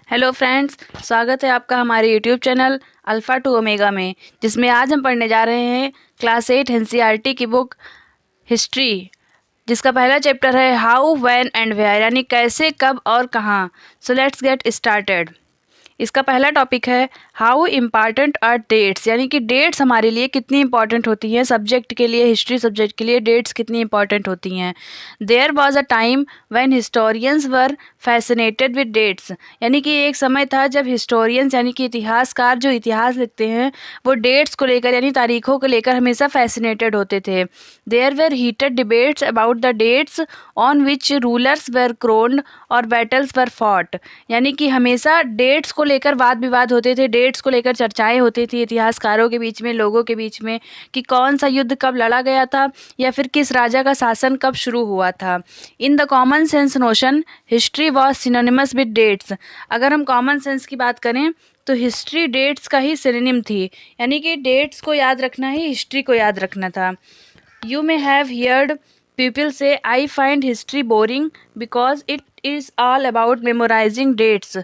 Hello friends, स्वागत है आपका हमारे YouTube channel alpha two omega में, जिसमें आज हम पढ़ने जा रहे हैं क्लास 8 एनसीईआरटी की बुक हिस्ट्री, जिसका पहला चैप्टर है हाउ व्हेन एंड वेयर, यानी कैसे, कब और कहाँ। So let's get started. इसका पहला टॉपिक है हाउ इम्पॉर्टेंट आर डेट्स, यानी कि डेट्स हमारे लिए कितनी इंपॉर्टेंट होती हैं। सब्जेक्ट के लिए, हिस्ट्री सब्जेक्ट के लिए डेट्स कितनी इंपॉर्टेंट होती हैं। There was a time when historians were fascinated with dates, यानी कि एक समय था जब हिस्टोरियंस यानी कि इतिहासकार जो इतिहास लिखते हैं वो डेट्स को लेकर यानी तारीखों को लेकर हमेशा फैसिनेटेड होते थे। There were heated debates about the dates on which rulers were crowned और बैटल्स वर फॉट, यानी कि हमेशा डेट्स को लेकर वाद विवाद होते थे, डेट्स को लेकर चर्चाएं होती थी इतिहासकारों के बीच में, लोगों के बीच में, कि कौन सा युद्ध कब लड़ा गया था या फिर किस राजा का शासन कब शुरू हुआ था। In the common sense notion history was synonymous with dates, अगर हम कॉमन सेंस की बात करें तो हिस्ट्री डेट्स का ही सिनोनिम थी, यानी कि डेट्स को याद रखना ही हिस्ट्री को याद रखना था। You may have heard people say, I find history boring because it is all about memorizing dates.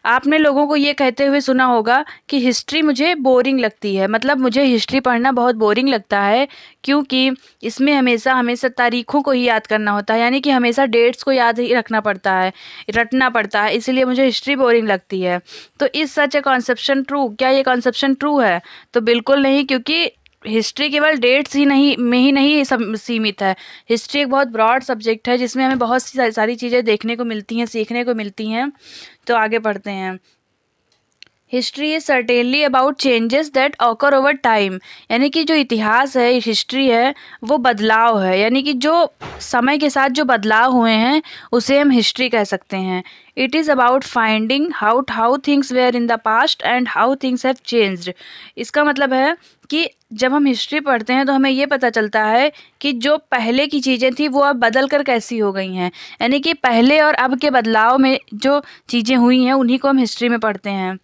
आपने लोगों को ये कहते हुए सुना होगा कि हिस्ट्री मुझे बोरिंग लगती है, मतलब मुझे हिस्ट्री पढ़ना बहुत बोरिंग लगता है क्योंकि इसमें हमेशा हमेशा तारीखों को ही याद करना होता है, यानी कि हमेशा डेट्स को याद ही रखना पड़ता है, रटना पड़ता है, इसलिए मुझे हिस्ट्री बोरिंग लगती है। तो इस सच ए कॉन्सेप्शन ट्रू, क्या ये कॉन्सेप्शन ट्रू है? तो बिल्कुल नहीं, क्योंकि हिस्ट्री केवल डेट्स ही नहीं में ही नहीं सीमित है। हिस्ट्री एक बहुत ब्रॉड सब्जेक्ट है जिसमें हमें बहुत सी सारी चीज़ें देखने को मिलती हैं, सीखने को मिलती हैं। तो आगे पढ़ते हैं। History is certainly about changes that occur over time, यानी कि जो इतिहास है, हिस्ट्री है, वो बदलाव है, यानी कि जो समय के साथ जो बदलाव हुए हैं उसे हम हिस्ट्री कह सकते हैं। It is about finding how things were in the past and how things have changed. इसका मतलब है कि जब हम हिस्ट्री पढ़ते हैं तो हमें ये पता चलता है कि जो पहले की चीज़ें थी वो अब बदल कर कैसी हो गई हैं, यानी कि पहले और अब के बदलाव में जो चीज़ें हुई हैं उन्हीं को हम हिस्ट्री में पढ़ते हैं।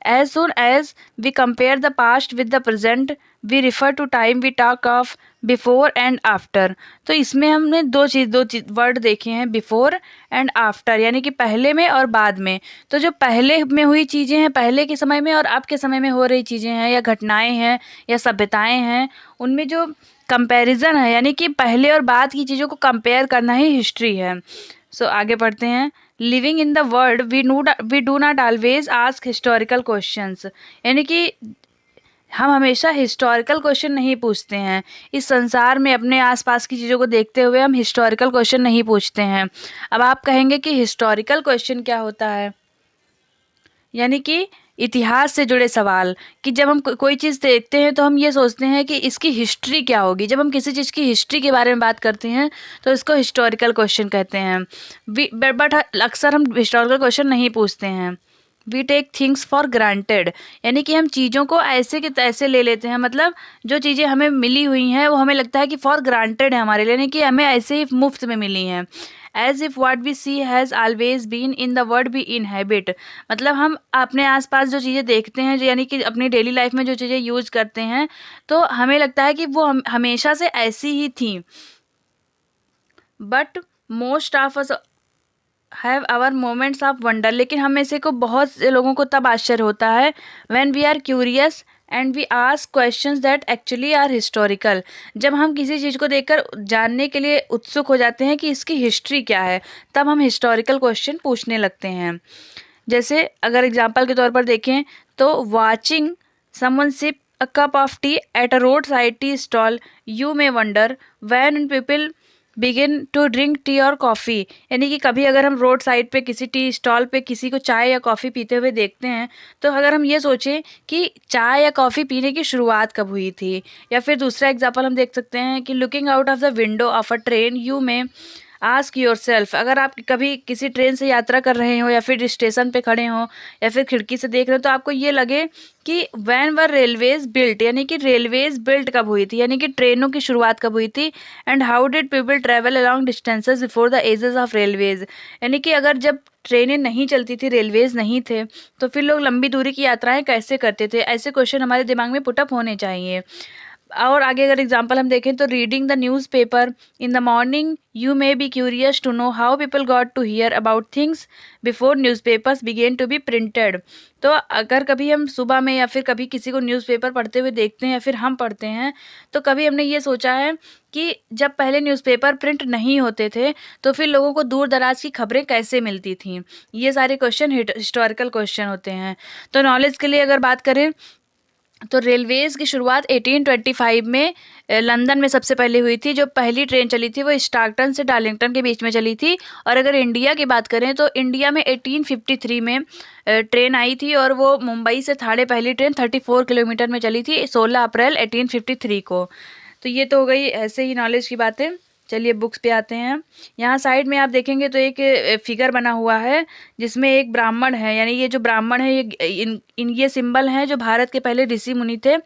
As soon as we compare the past with the present, we refer to time we talk of before and after। तो इसमें हमने दो चीज़ वर्ड देखे हैं, बिफोर एंड आफ्टर, यानी कि पहले में और बाद में। तो जो पहले में हुई चीज़ें हैं पहले के समय में और अब के समय में हो रही चीज़ें हैं या घटनाएं हैं या सभ्यताएं हैं, उनमें जो कंपैरिजन है, यानी कि पहले और बाद की चीज़ों को कंपेयर करना ही हिस्ट्री है। सो आगे पढ़ते हैं। Living in the world we do not always ask historical questions, यानी कि हम हमेशा हिस्टोरिकल क्वेश्चन नहीं पूछते हैं। इस संसार में अपने आसपास की चीज़ों को देखते हुए हम हिस्टोरिकल क्वेश्चन नहीं पूछते हैं। अब आप कहेंगे कि हिस्टोरिकल क्वेश्चन क्या होता है, यानी कि इतिहास से जुड़े सवाल, कि जब हम कोई चीज़ देखते हैं तो हम ये सोचते हैं कि इसकी हिस्ट्री क्या होगी। जब हम किसी चीज़ की हिस्ट्री के बारे में बात करते हैं तो इसको हिस्टोरिकल क्वेश्चन कहते हैं। बट अक्सर हम हिस्टोरिकल क्वेश्चन नहीं पूछते हैं। We take things for granted, यानी कि हम चीज़ों को ऐसे के तैसे ले लेते हैं, मतलब जो चीज़ें हमें मिली हुई हैं वो हमें लगता है कि फॉर ग्रांटेड है हमारे लिए, यानी कि हमें ऐसे ही मुफ्त में मिली हैं। As if what we see has always been in the world we inhabit, मतलब हम अपने आसपास जो चीज़ें देखते हैं, जो यानी कि अपनी डेली लाइफ में जो चीज़ें यूज करते हैं, तो हमें लगता है कि वो हमेशा से ऐसी ही थी। But most of us have our moments of wonder, लेकिन हम में से को बहुत से लोगों को तब आश्चर्य होता है when we are curious and we ask questions that actually are historical, जब हम किसी चीज़ को देखकर जानने के लिए उत्सुक हो जाते हैं कि इसकी हिस्ट्री क्या है, तब हम हिस्टोरिकल क्वेश्चन पूछने लगते हैं। जैसे अगर एग्जांपल के तौर पर देखें तो watching someone sip a cup of tea at a road side tea stall, you may wonder when people begin to drink tea और कॉफ़ी, यानी कि कभी अगर हम रोड साइड पे किसी टी स्टॉल पे किसी को चाय या कॉफ़ी पीते हुए देखते हैं तो अगर हम ये सोचें कि चाय या कॉफ़ी पीने की शुरुआत कब हुई थी। या फिर दूसरा एग्जांपल हम देख सकते हैं कि looking out of the window of a train you में आस्क योर सेल्फ, अगर आप कभी किसी ट्रेन से यात्रा कर रहे हो या फिर स्टेशन पे खड़े हो या फिर खिड़की से देख रहे हो तो आपको ये लगे कि व्हेन वर रेलवेज बिल्ट, यानी कि रेलवेज बिल्ट कब हुई थी, यानी कि ट्रेनों की शुरुआत कब हुई थी। And how did people travel along distances before the ages of railways, यानी कि अगर जब ट्रेनें नहीं चलती थी, रेलवेज नहीं थे, तो फिर लोग लंबी दूरी की यात्राएं कैसे करते थे। ऐसे क्वेश्चन हमारे दिमाग में पुटअप होने चाहिए। और आगे अगर एग्जांपल हम देखें तो reading the newspaper in the morning you may be curious to know how people got to hear about things before newspapers began to be printed. तो अगर कभी हम सुबह में या फिर कभी किसी को न्यूज़पेपर पढ़ते हुए देखते हैं या फिर हम पढ़ते हैं, तो कभी हमने ये सोचा है कि जब पहले न्यूज़पेपर प्रिंट नहीं होते थे तो फिर लोगों को दूर दराज की खबरें कैसे मिलती थीं। ये सारे क्वेश्चन हिस्टोरिकल क्वेश्चन होते हैं। तो नॉलेज के लिए अगर बात करें तो रेलवेज़ की शुरुआत 1825 में लंदन में सबसे पहले हुई थी। जो पहली ट्रेन चली थी वो स्टार्कटन से डार्लिंगटन के बीच में चली थी। और अगर इंडिया की बात करें तो इंडिया में 1853 में ट्रेन आई थी और वो मुंबई से थाड़े पहली ट्रेन 34 किलोमीटर में चली थी 16 अप्रैल 1853 को। तो ये तो हो गई ऐसे ही नॉलेज की बातें। चलिए बुक्स पे आते हैं। यहाँ साइड में आप देखेंगे तो एक फिगर बना हुआ है जिसमें एक ब्राह्मण है, यानी ये जो ब्राह्मण है ये सिंबल हैं जो भारत के पहले ऋषि मुनि थे।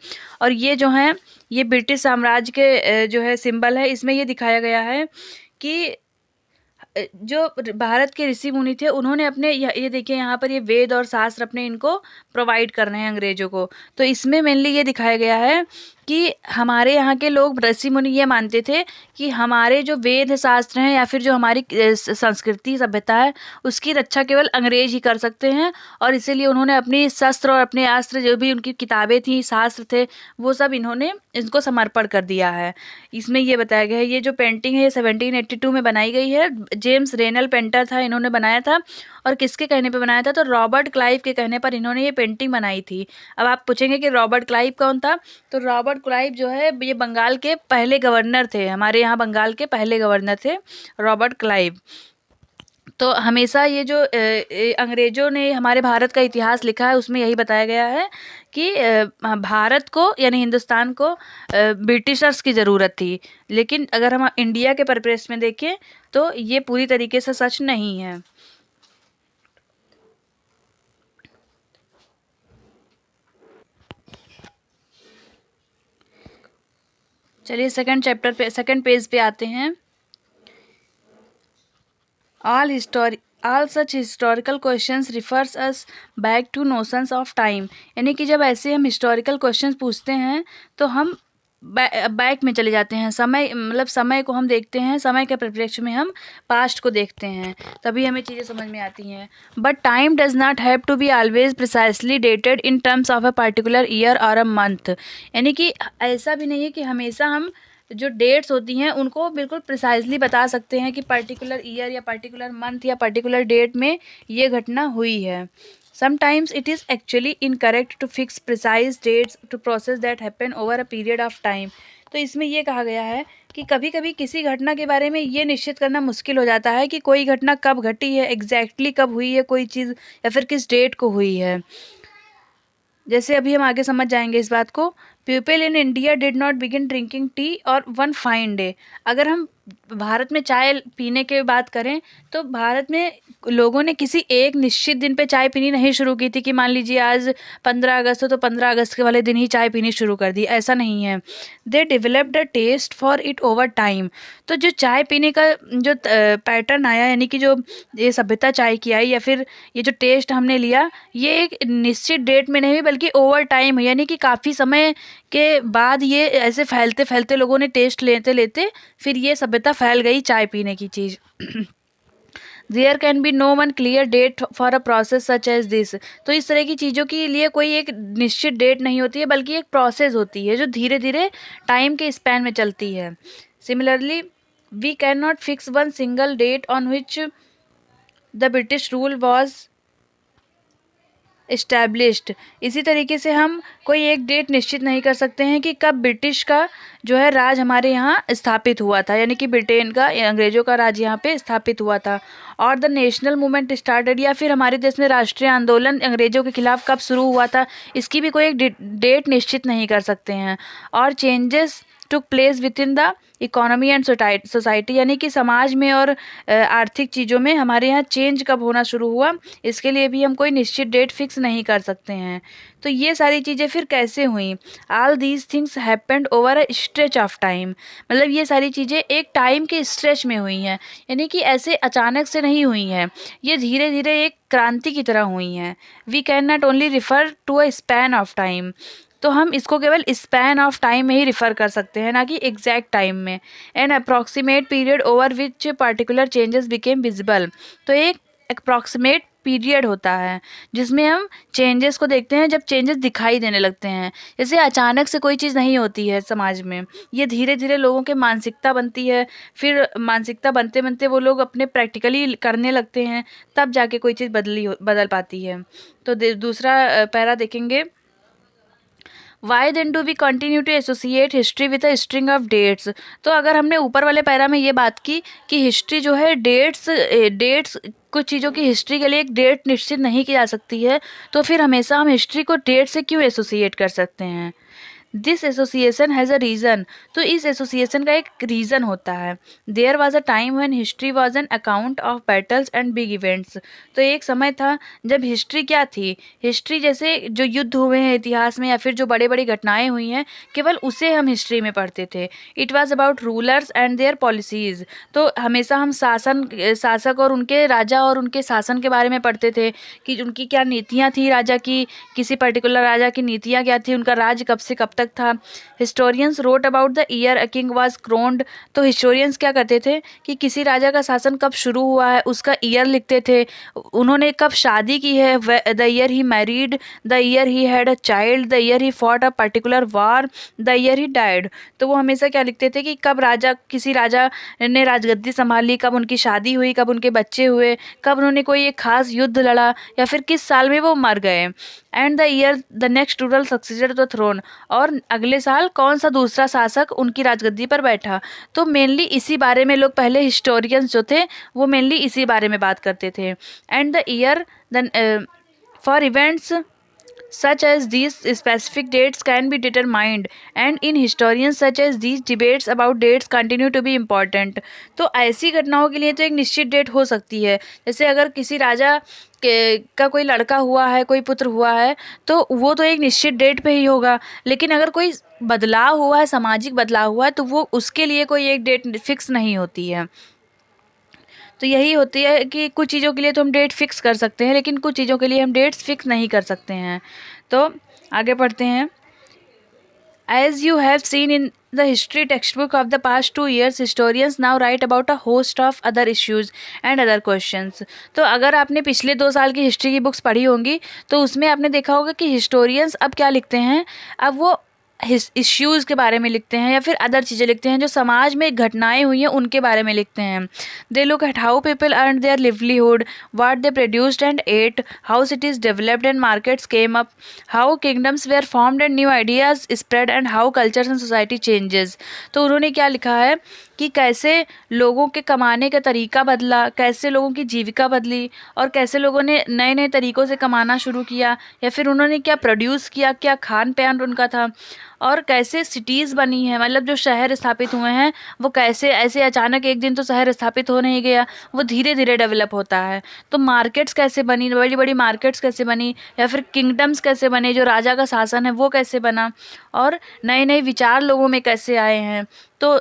और ये जो हैं ये ब्रिटिश साम्राज्य के जो है सिंबल है। इसमें ये दिखाया गया है कि जो भारत के ऋषि मुनि थे उन्होंने अपने ये देखिए यहाँ पर ये वेद और शास्त्र अपने इनको प्रोवाइड करने हैं अंग्रेजों को। तो इसमें मेनली ये दिखाया गया है कि हमारे यहाँ के लोग ऋषि मुनि ये मानते थे कि हमारे जो वेद शास्त्र हैं या फिर जो हमारी संस्कृति सभ्यता है उसकी रक्षा केवल अंग्रेज ही कर सकते हैं। और इसीलिए उन्होंने अपनी शस्त्र और अपने अस्त्र जो भी उनकी किताबें थी शास्त्र थे वो सब इन्होंने इनको समर्पण कर दिया है। इसमें ये बताया गया है। ये जो पेंटिंग है ये 1782 में बनाई गई है। जेम्स रेनल पेंटर था, इन्होंने बनाया था। और किसके कहने पे बनाया था तो रॉबर्ट क्लाइव के कहने पर इन्होंने ये पेंटिंग बनाई थी। अब आप पूछेंगे कि रॉबर्ट क्लाइव कौन था, तो रॉबर्ट क्लाइव जो है ये बंगाल के पहले गवर्नर थे। हमारे यहाँ बंगाल के पहले गवर्नर थे रॉबर्ट क्लाइव। तो हमेशा ये जो अंग्रेज़ों ने हमारे भारत का इतिहास लिखा है उसमें यही बताया गया है कि भारत को यानी हिंदुस्तान को ब्रिटिशर्स की ज़रूरत थी। लेकिन अगर हम इंडिया के परिप्रेक्ष्य में देखें तो ये पूरी तरीके से सच नहीं है। चलिए सेकंड पेज पे आते हैं। All such historical questions refers us back to notions of time। यानी कि जब ऐसे हम historical questions पूछते हैं तो हम बैक में चले जाते हैं। समय मतलब समय को हम देखते हैं, समय के परिप्रेक्ष्य में हम पास्ट को देखते हैं, तभी हमें चीज़ें समझ में आती हैं। But time does not have to be always precisely dated in terms of a particular year और अ मंथ। यानी कि ऐसा भी नहीं है कि हमेशा हम जो डेट्स होती हैं उनको बिल्कुल प्रिसाइजली बता सकते हैं कि पर्टिकुलर ईयर या पर्टिकुलर मंथ या पर्टिकुलर डेट में ये घटना हुई है। Sometimes it is actually incorrect to fix precise dates to process that happen over a period of time. तो इसमें ये कहा गया है कि कभी कभी किसी घटना के बारे में ये निश्चित करना मुश्किल हो जाता है कि कोई घटना कब घटी है, एग्जैक्टली कब हुई है कोई चीज़, या फिर किस डेट को हुई है। जैसे अभी हम आगे समझ जाएंगे इस बात को। People in India did not begin drinking tea और वन फाइन डे। अगर हम भारत में चाय पीने की बात करें तो भारत में लोगों ने किसी एक निश्चित दिन पे चाय पीनी नहीं शुरू की थी कि मान लीजिए आज 15 अगस्त हो तो 15 अगस्त के वाले दिन ही चाय पीनी शुरू कर दी, ऐसा नहीं है। They developed a taste for it over time. तो जो चाय पीने का जो पैटर्न आया यानी कि जो ये सभ्यता चाय की आई या फिर ये जो टेस्ट हमने लिया ये एक निश्चित डेट में नहीं बल्कि ओवर टाइम है। यानी कि काफ़ी समय के बाद ये ऐसे फैलते फैलते लोगों ने टेस्ट लेते लेते फिर ये सभ्यता फैल गई चाय पीने की चीज़। There can be no one clear date for a process such as this. तो इस तरह की चीज़ों के लिए कोई एक निश्चित डेट नहीं होती है बल्कि एक प्रोसेस होती है जो धीरे धीरे टाइम के स्पैन में चलती है। Similarly we can not fix one single date on which the British rule was established. इसी तरीके से हम कोई एक डेट निश्चित नहीं कर सकते हैं कि कब ब्रिटिश का जो है राज हमारे यहाँ स्थापित हुआ था, यानी कि ब्रिटेन का अंग्रेज़ों का राज यहाँ पे स्थापित हुआ था। और द नेशनल मूवमेंट स्टार्टेड, या फिर हमारे देश में राष्ट्रीय आंदोलन अंग्रेज़ों के खिलाफ कब शुरू हुआ था, इसकी भी कोई एक डेट निश्चित नहीं कर सकते हैं। और changes took place with in the economy and society, यानी कि समाज में और आर्थिक चीज़ों में हमारे यहाँ चेंज कब होना शुरू हुआ, इसके लिए भी हम कोई निश्चित डेट फिक्स नहीं कर सकते हैं। तो ये सारी चीज़ें फिर कैसे हुई? All these things happened over a stretch of time. मतलब ये सारी चीज़ें एक टाइम के स्ट्रेच में हुई हैं, यानी कि ऐसे अचानक से नहीं हुई हैं, ये धीरे धीरे एक क्रांति की तरह हुई हैं। We can not only refer to a span of time. तो हम इसको केवल स्पैन ऑफ टाइम में ही रिफ़र कर सकते हैं, ना कि एग्जैक्ट टाइम में। An approximate period over which particular changes became visible. तो एक अप्रॉक्सीमेट पीरियड होता है जिसमें हम चेंजेस को देखते हैं, जब चेंजेस दिखाई देने लगते हैं। जैसे अचानक से कोई चीज़ नहीं होती है समाज में, ये धीरे धीरे लोगों के मानसिकता बनती है, फिर मानसिकता बनते बनते वो लोग अपने प्रैक्टिकली करने लगते हैं, तब जाके कोई चीज़ बदल पाती है। तो दूसरा पैरा देखेंगे, why then do we continue to associate history with a string of dates. तो अगर हमने ऊपर वाले पैरा में ये बात की कि हिस्ट्री जो है डेट्स कुछ चीज़ों की हिस्ट्री के लिए एक डेट निश्चित नहीं की जा सकती है, तो फिर हमेशा हम हिस्ट्री को डेट से क्यों एसोसिएट कर सकते हैं। This association has a reason. तो इस एसोसिएशन का एक रीज़न होता है। There was a time when history was an account of battles and big events. तो एक समय था जब हिस्ट्री क्या थी, हिस्ट्री जैसे जो युद्ध हुए हैं इतिहास में या फिर जो बड़ी बड़ी घटनाएं हुई हैं, केवल उसे हम हिस्ट्री में पढ़ते थे। It was about rulers and their policies. तो हमेशा हम शासक और उनके राजा और उनके शासन के बारे में पढ़ते थे कि उनकी क्या नीतियाँ थी, राजा की किसी पर्टिकुलर राजा की नीतियाँ क्या थी, उनका राज कब से कब तक था। Historians wrote about the year a king was crowned. तो हिस्टोरियंस क्या करते थे कि किसी राजा का शासन कब शुरू हुआ है उसका ईयर लिखते थे, उन्होंने कब शादी की है, the year he married, the year he had a child, the year he fought a particular war, the year he died. तो वो हमेशा क्या लिखते थे कि कब किसी राजा ने राजगद्दी संभाली, कब उनकी शादी हुई, कब उनके बच्चे हुए, कब उन्होंने कोई एक खास युद्ध लड़ा, या फिर किस साल में वो मर गए। And the year the next ruler succeeded the throne. और अगले साल कौन सा दूसरा शासक उनकी राजगद्दी पर बैठा। तो मेनली इसी बारे में लोग पहले हिस्टोरियंस जो थे वो मेनली इसी बारे में बात करते थे। And the year the for events such as these specific dates can be determined, and in historians such as these debates about dates continue to be important। तो ऐसी घटनाओं के लिए तो एक निश्चित डेट हो सकती है, जैसे अगर किसी राजा का कोई लड़का हुआ है, कोई पुत्र हुआ है, तो वो तो एक निश्चित डेट पे ही होगा। लेकिन अगर कोई बदलाव हुआ है, सामाजिक बदलाव हुआ है, तो वो उसके लिए कोई एक डेट फिक्स नहीं होती है। तो यही होती है कि कुछ चीज़ों के लिए तो हम डेट फिक्स कर सकते हैं, लेकिन कुछ चीज़ों के लिए हम डेट्स फिक्स नहीं कर सकते हैं। तो आगे पढ़ते हैं। As you have seen in the history text book of the past 2 years, historians now write about a host of other issues and other questions। तो अगर आपने पिछले 2 साल की हिस्ट्री की बुक्स पढ़ी होंगी तो उसमें आपने देखा होगा कि हिस्टोरियंस अब क्या लिखते हैं, अब वो इश्यूज़ के बारे में लिखते हैं या फिर अदर चीज़ें लिखते हैं जो समाज में घटनाएं हुई हैं उनके बारे में लिखते हैं। They look at how people earn their livelihood, what they produced and ate, how cities developed and markets came up, how kingdoms were formed and new ideas spread, and how cultures and society changes. तो उन्होंने क्या लिखा है कि कैसे लोगों के कमाने का तरीका बदला, कैसे लोगों की जीविका बदली, और कैसे लोगों ने नए नए तरीक़ों से कमाना शुरू किया, या फिर उन्होंने क्या प्रोड्यूस किया, क्या खान पान उनका था, और कैसे सिटीज़ बनी हैं, मतलब जो शहर स्थापित हुए हैं वो कैसे ऐसे अचानक एक दिन तो शहर स्थापित हो नहीं गया, वो धीरे धीरे डेवलप होता है। तो मार्केट्स कैसे बनी, बड़ी बड़ी मार्केट्स कैसे बनी, या फिर किंगडम्स कैसे बने, जो राजा का शासन है वो कैसे बना, और नए नए विचार लोगों में कैसे आए हैं। तो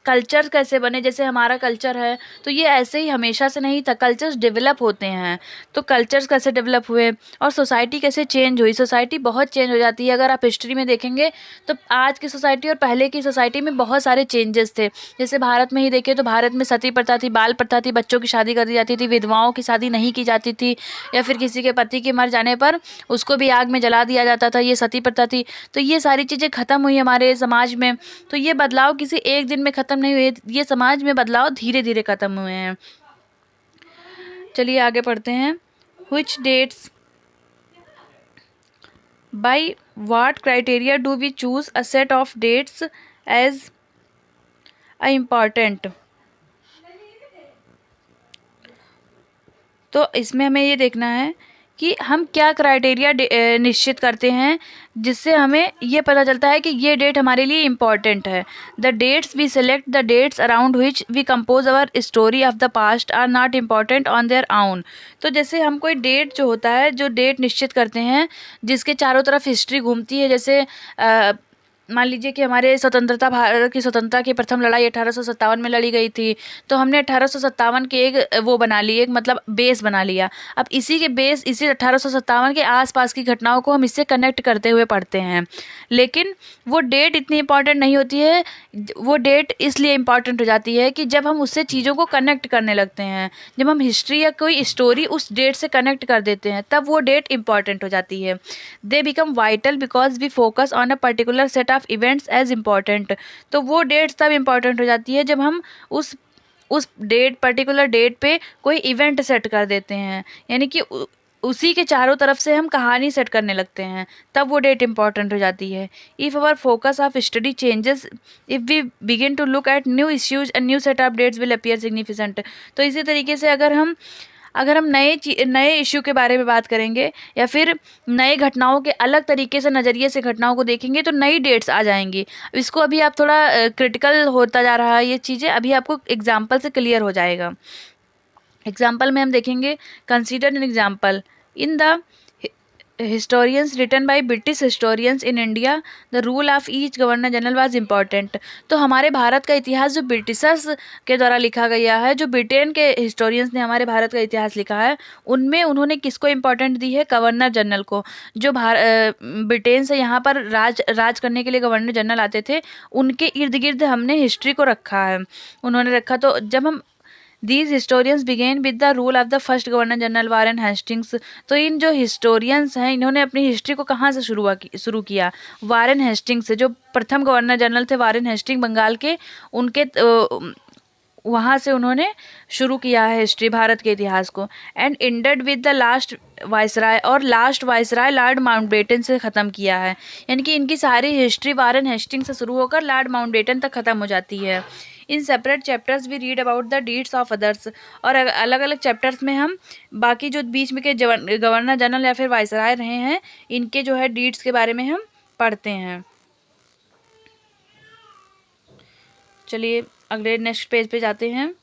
कल्चर कैसे बने, जैसे हमारा कल्चर है तो ये ऐसे ही हमेशा से नहीं था, कल्चर्स डेवलप होते हैं। तो कल्चर्स कैसे डेवलप हुए और सोसाइटी कैसे चेंज हुई। सोसाइटी बहुत चेंज हो जाती है, अगर आप हिस्ट्री में देखेंगे तो आज की सोसाइटी और पहले की सोसाइटी में बहुत सारे चेंजेस थे। जैसे भारत में ही देखें तो भारत में सती प्रथा थी, बाल प्रथा थी, बच्चों की शादी कर दी जाती थी, विधवाओं की शादी नहीं की जाती थी, या फिर किसी के पति के मर जाने पर उसको भी आग में जला दिया जाता था, ये सती प्रथा थी। तो ये सारी चीज़ें ख़त्म हुई हमारे समाज में। तो ये बदलाव किसी एक दिन में ख़त्म नहीं हुए, ये समाज में बदलाव धीरे धीरे ख़त्म हुए हैं। चलिए आगे पढ़ते हैं। Which dates, by what criteria do we choose a set of dates as a important. तो इसमें हमें ये देखना है कि हम क्या क्राइटेरिया निश्चित करते हैं जिससे हमें ये पता चलता है कि ये डेट हमारे लिए इम्पॉर्टेंट है। The dates we select, the dates around which we compose our story of the past are not important on their own. तो जैसे हम कोई डेट जो होता है, जो डेट निश्चित करते हैं जिसके चारों तरफ हिस्ट्री घूमती है, जैसे मान लीजिए कि हमारे स्वतंत्रता, भारत की स्वतंत्रता की प्रथम लड़ाई 1857 में लड़ी गई थी, तो हमने 1857 के एक वो बना ली, एक मतलब बेस बना लिया। अब इसी के बेस, इसी 1857 के आसपास की घटनाओं को हम इससे कनेक्ट करते हुए पढ़ते हैं। लेकिन वो डेट इतनी इम्पॉर्टेंट नहीं होती है। वो डेट इसलिए इम्पॉर्टेंट हो जाती है कि जब हम उससे चीज़ों को कनेक्ट करने लगते हैं, जब हम हिस्ट्री या कोई स्टोरी उस डेट से कनेक्ट कर देते हैं, तब वो डेट इम्पॉर्टेंट हो जाती है। They become vital because we focus on a particular set of events as important. तो वो डेट्स तब इम्पॉर्टेंट हो जाती है जब हम उस डेट, पर्टिकुलर डेट पे कोई इवेंट सेट कर देते हैं, यानी कि उसी के चारों तरफ से हम कहानी सेट करने लगते हैं, तब वो डेट इम्पॉर्टेंट हो जाती है। If our focus of study changes, if we begin to look at new issues and new set of dates will appear significant. तो इसी तरीके से अगर हम नए इश्यू के बारे में बात करेंगे, या फिर नए घटनाओं के अलग तरीके से, नज़रिए से घटनाओं को देखेंगे, तो नई डेट्स आ जाएंगी। इसको अभी आप थोड़ा क्रिटिकल होता जा रहा है ये चीज़ें, अभी आपको एग्जाम्पल से क्लियर हो जाएगा। एग्जाम्पल में हम देखेंगे, consider an example in the historians written by British historians in India, the rule of each governor general was important। तो हमारे भारत का इतिहास जो ब्रिटिशर्स के द्वारा लिखा गया है, जो ब्रिटेन के हिस्टोरियंस ने हमारे भारत का इतिहास लिखा है, उनमें उन्होंने किसको इम्पोर्टेंट दी है? गवर्नर जनरल को। जो ब्रिटेन से यहाँ पर राज करने के लिए गवर्नर जनरल आते थे, उनके इर्द गिर्द हमने हिस्ट्री को रखा है, उन्होंने रखा। तो जब हम These historians began with the rule of the first governor general Warren Hastings. तो इन जो हिस्टोरियंस हैं, इन्होंने अपनी हिस्ट्री को कहाँ से शुरू किया? वारेन हेस्टिंग्स से। जो प्रथम गवर्नर जनरल थे वारेन हेस्टिंग, बंगाल के, उनके वहाँ से उन्होंने शुरू किया है हिस्ट्री, भारत के इतिहास को। And ended with the last viceroy, और लास्ट वाइसराय लॉर्ड माउंटबेटन से ख़त्म किया है। यानी कि इनकी सारी हिस्ट्री वारेन हेस्टिंग से शुरू होकर लॉर्ड माउंटबेटन तक ख़त्म हो जाती है। In separate chapters we read about the deeds of others. और अलग अलग चैप्टर्स में हम बाकी जो बीच में के गवर्नर जनरल या फिर वाइसराय रहे हैं, इनके जो है डीड्स के बारे में हम पढ़ते हैं। चलिए अगले नेक्स्ट पेज पे जाते हैं।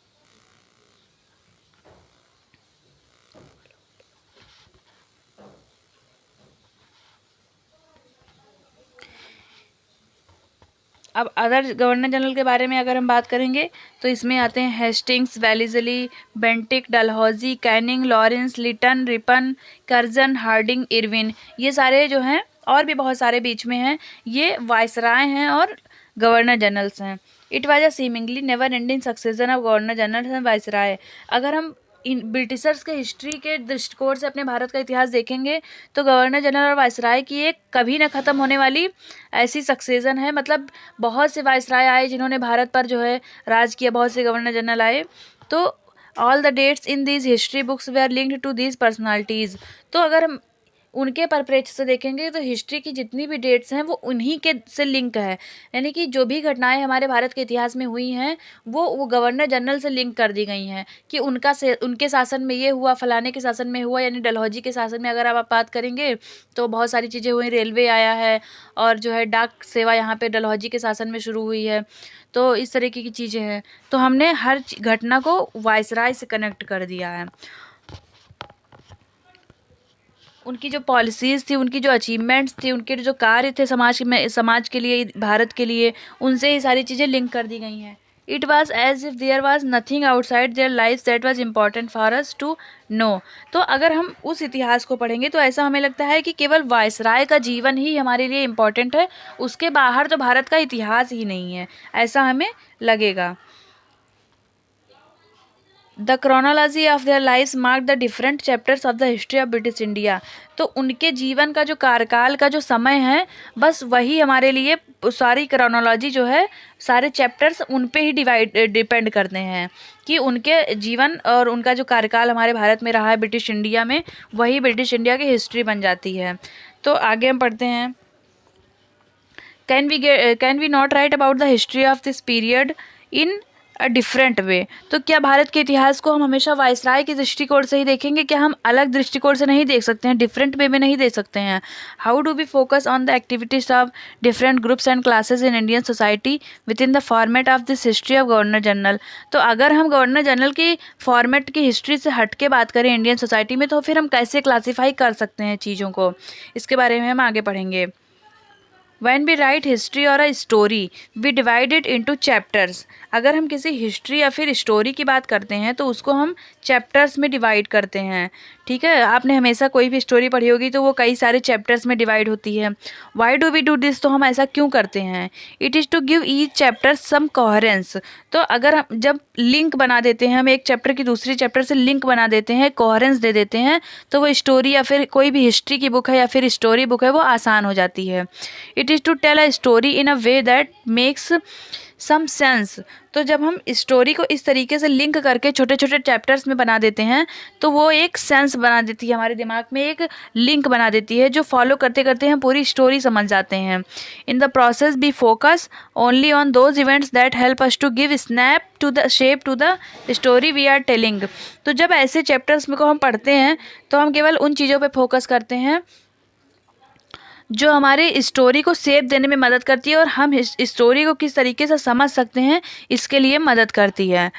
अब अदर गवर्नर जनरल के बारे में अगर हम बात करेंगे, तो इसमें आते हैं Hastings, Wellesley, Bentinck, Dalhousie, Canning, Lawrence, Lytton, Ripon, Curzon, Hardinge, Irwin. ये सारे जो हैं, और भी बहुत सारे बीच में हैं, ये वाइसराय हैं और गवर्नर जनरल्स हैं। It was a seemingly never ending succession of governor general and viceroy. अगर हम इन ब्रिटिशर्स के हिस्ट्री के दृष्टिकोण से अपने भारत का इतिहास देखेंगे, तो गवर्नर जनरल और वाइसराय की एक कभी न ख़त्म होने वाली ऐसी सक्सेशन है। मतलब बहुत से वाइसराय आए जिन्होंने भारत पर जो है राज किया, बहुत से गवर्नर जनरल आए। तो all the dates in these history books were linked to these personalities. तो अगर हम उनके परिप्रेक्ष्य से देखेंगे, तो हिस्ट्री की जितनी भी डेट्स हैं वो उन्हीं के से लिंक है। यानी कि जो भी घटनाएं हमारे भारत के इतिहास में हुई हैं, वो गवर्नर जनरल से लिंक कर दी गई हैं कि उनके शासन में ये हुआ, फलाने के शासन में हुआ। यानी डलहौजी के शासन में अगर आप बात करेंगे, तो बहुत सारी चीज़ें हुई, रेलवे आया है, और जो है डाक सेवा यहाँ पे डलहौजी के शासन में शुरू हुई है। तो इस तरीके की चीज़ें हैं। तो हमने हर घटना को वाइसराय से कनेक्ट कर दिया है। उनकी जो पॉलिसीज़ थी, उनकी जो अचीवमेंट्स थी, उनके जो कार्य थे समाज के लिए, भारत के लिए, उनसे ही सारी चीज़ें लिंक कर दी गई हैं। It was as if there was nothing outside their life that was important for us to know. तो अगर हम उस इतिहास को पढ़ेंगे, तो ऐसा हमें लगता है कि केवल वायसराय का जीवन ही हमारे लिए इम्पॉर्टेंट है, उसके बाहर तो भारत का इतिहास ही नहीं है, ऐसा हमें लगेगा। The chronology of their lives mark the different chapters of the history of British India. तो उनके जीवन का जो कार्यकाल का जो समय है, बस वही हमारे लिए सारी क्रोनोलॉजी जो है, सारे चैप्टर्स उन पे ही डिपेंड करते हैं कि उनके जीवन और उनका जो कार्यकाल हमारे भारत में रहा है, ब्रिटिश इंडिया में, वही ब्रिटिश इंडिया की हिस्ट्री बन जाती है। तो आगे हम पढ़ते हैं। Can we not write about the history of this period in a different way. तो क्या भारत के इतिहास को हम हमेशा वायसराय के दृष्टिकोण से ही देखेंगे? क्या हम अलग दृष्टिकोण से नहीं देख सकते हैं, डिफरेंट वे में नहीं देख सकते हैं? How do we focus on the activities of different groups and classes in Indian society within the format of this history of governor general. तो अगर हम गवर्नर जनरल की फॉर्मेट की हिस्ट्री से हट के बात करें इंडियन सोसाइटी में, तो फिर हम कैसे क्लासीफाई कर सकते हैं चीज़ों को? इसके बारे में हम आगे पढ़ेंगे। When we write history or a story, we divide it into chapters. अगर हम किसी हिस्ट्री या फिर स्टोरी की बात करते हैं तो उसको हम चैप्टर्स में डिवाइड करते हैं। ठीक है, आपने हमेशा कोई भी स्टोरी पढ़ी होगी तो वो कई सारे चैप्टर्स में डिवाइड होती है। Why do we do this, तो हम ऐसा क्यों करते हैं? It is to give each chapter some coherence. तो अगर हम जब लिंक बना देते हैं, हम एक चैप्टर की दूसरी चैप्टर से लिंक बना देते हैं, कोहेरेंस दे देते हैं, तो वो स्टोरी या फिर कोई भी हिस्ट्री की बुक है या फिर स्टोरी बुक है वो आसान हो जाती है। It is to tell a story in a way that makes some sense. तो जब हम स्टोरी को इस तरीके से लिंक करके छोटे छोटे चैप्टर्स में बना देते हैं तो वो एक सेंस बना देती है, हमारे दिमाग में एक लिंक बना देती है, जो फॉलो करते करते हम पूरी स्टोरी समझ जाते हैं। In the process we focus only on those events that help us to give snap to the shape to the story we are telling. तो जब ऐसे चैप्टर्स में को हम पढ़ते हैं तो हम केवल उन चीज़ों पर फोकस करते हैं जो हमारे स्टोरी को शेप देने में मदद करती है और हम इस स्टोरी को किस तरीके से समझ सकते हैं इसके लिए मदद करती है।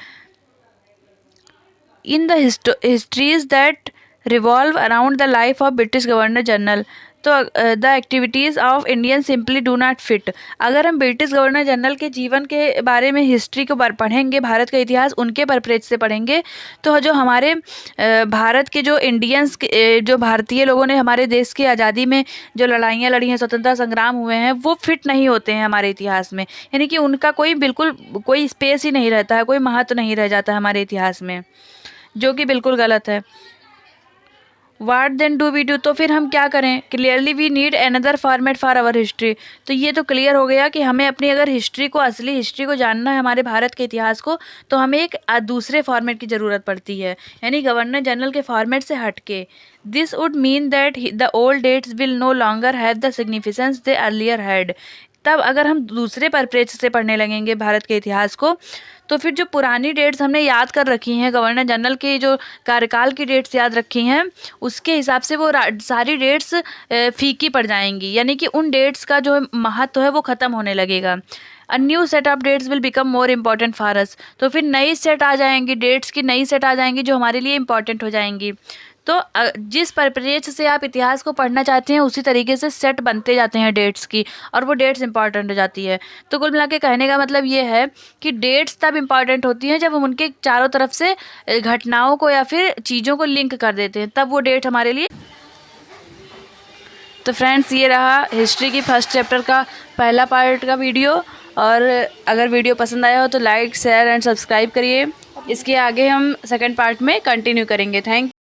In the histories that revolve around the life of British governor general, तो the activities of Indian simply do not fit. अगर हम ब्रिटिश गवर्नर जनरल के जीवन के बारे में हिस्ट्री को पढ़ेंगे, भारत का इतिहास उनके परिप्रेक्ष्य से पढ़ेंगे, तो जो हमारे भारत के जो इंडियंस जो भारतीय लोगों ने हमारे देश की आज़ादी में जो लड़ाइयाँ लड़ी हैं, स्वतंत्रता संग्राम हुए हैं, वो फिट नहीं होते हैं हमारे इतिहास में। यानी कि उनका बिल्कुल कोई स्पेस ही नहीं रहता है, कोई महत्व नहीं रह जाता है हमारे इतिहास में, जो कि बिल्कुल गलत है। What then do we do, तो फिर हम क्या करें? Clearly we need another format for our history. तो ये तो क्लियर हो गया कि हमें अपनी अगर हिस्ट्री को, असली हिस्ट्री को जानना है, हमारे भारत के इतिहास को, तो हमें एक दूसरे फॉर्मेट की ज़रूरत पड़ती है, यानी गवर्नर जनरल के फॉर्मेट से हटके। This would mean that the old dates will no longer have the significance they earlier had. तब अगर हम दूसरे परिप्रेक्ष्य से पढ़ने लगेंगे भारत के इतिहास को, तो फिर जो पुरानी डेट्स हमने याद कर रखी हैं, गवर्नर जनरल के जो कार्यकाल की डेट्स याद रखी हैं, उसके हिसाब से वो सारी डेट्स फीकी पड़ जाएंगी, यानी कि उन डेट्स का जो महत्व है वो ख़त्म होने लगेगा। A new set of dates will become more important for us. तो फिर नई सेट आ जाएंगी, डेट्स की नई सेट आ जाएंगी जो हमारे लिए इम्पॉर्टेंट हो जाएंगी। तो जिस परिप्रेक्ष्य से आप इतिहास को पढ़ना चाहते हैं उसी तरीके से सेट बनते जाते हैं डेट्स की, और वो डेट्स इंपॉर्टेंट हो जाती है। तो कुल मिला के कहने का मतलब ये है कि डेट्स तब इम्पॉर्टेंट होती हैं जब हम उनके चारों तरफ से घटनाओं को या फिर चीज़ों को लिंक कर देते हैं, तब वो डेट हमारे लिए। तो फ्रेंड्स, ये रहा हिस्ट्री की फर्स्ट चैप्टर का पहला पार्ट का वीडियो, और अगर वीडियो पसंद आया हो तो लाइक, शेयर एंड सब्सक्राइब करिए। इसके आगे हम सेकंड पार्ट में कंटिन्यू करेंगे। थैंक